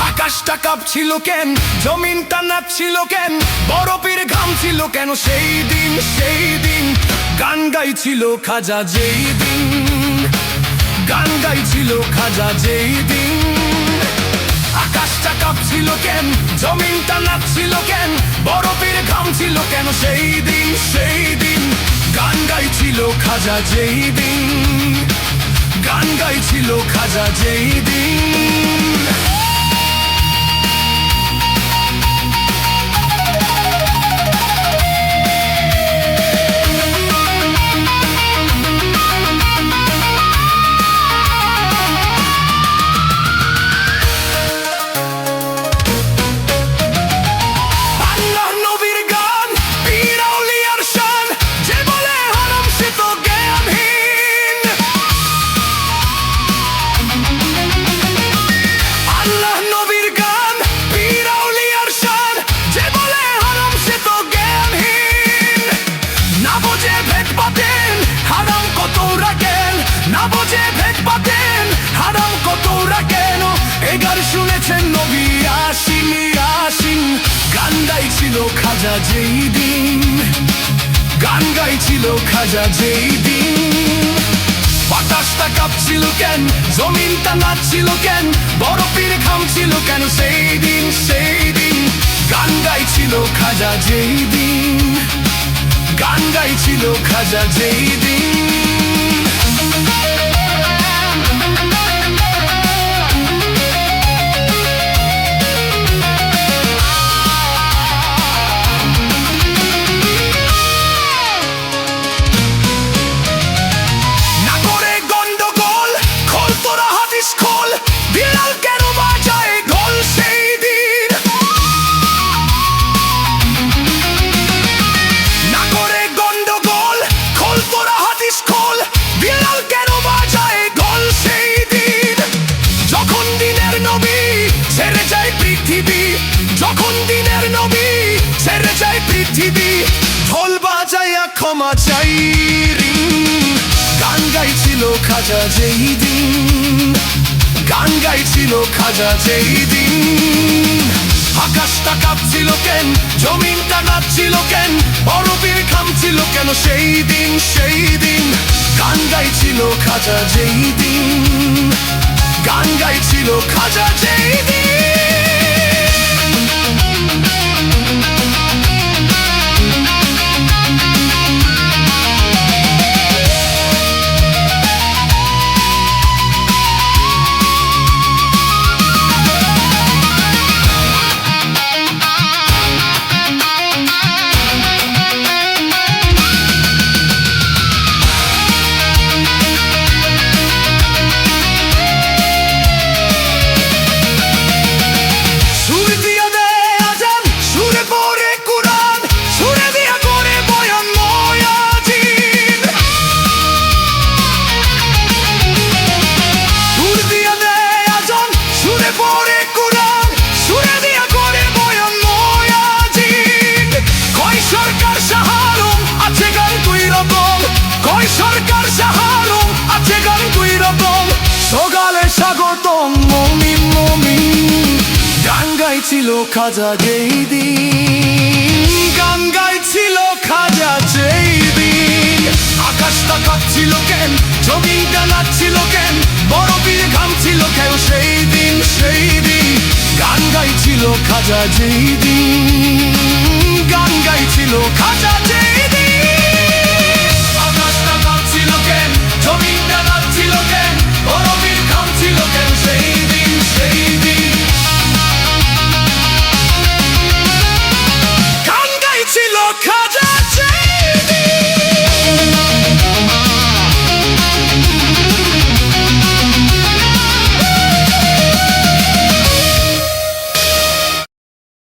আকাশটা কাঁপছিল কেন, জমিনটা নাচছিল কেন, বরফের ঘাম ছিল কেন সেই দিন গান গাইছিল খাজা যেই দিন, গান গাইছিল খাজা যেই দিন। আকাশটা কাঁপছিল কেন, জমিনটা নাচছিল কেন, বরফের ঘাম ছিল কেন সেই দিন গান গাইছিল খাজা যেই দিন, গান গাইছিল খাজা যেই দিন। শুনেছেন নবী আসিন আসিন, গান গাইছিল খাজা যেই দিন, গান গাইছিল খাজা যেই দিন। বাতাসটা কাঁপছিল কেন, জমিনটা নাচছিল কেন, বরফের ঘাম ছিল কেন সেই দিন গান গাইছিল খাজা যেই দিন, গান গাইছিল খাজা যেই দিন। যখন দিনের নবী ছেড়ে যায় পৃথিবী, ঢোল বাজাইয়া ক্ষমা চাই রিং, গান গাইছিল খাজা যেই দিন, গান গাইছিল খাজা যেই দিন। আকাশটা কাঁপছিল কেন, জমিনটা নাচছিল কেন, বরফের ঘাম ছিল কেন সেই দিন গান গাইছিল খাজা যেই দিন, গান গাইছিল খাজা যেই দিন। সরকার সাহারো আছে গান দুই রকম, সকালে স্বাগতম মুমিন মুমিন, গান গাইছিল খাজা যেই দিন, গান গাইছিল খাজা যেই দিন। আকাশটা কাঁপছিল কেন, জমিনটা নাচছিল কেন, বরফের ঘাম ছিল কেন সেই দিন গান গাইছিল খাজা যেই দিন, গান গাইছিল খাজা।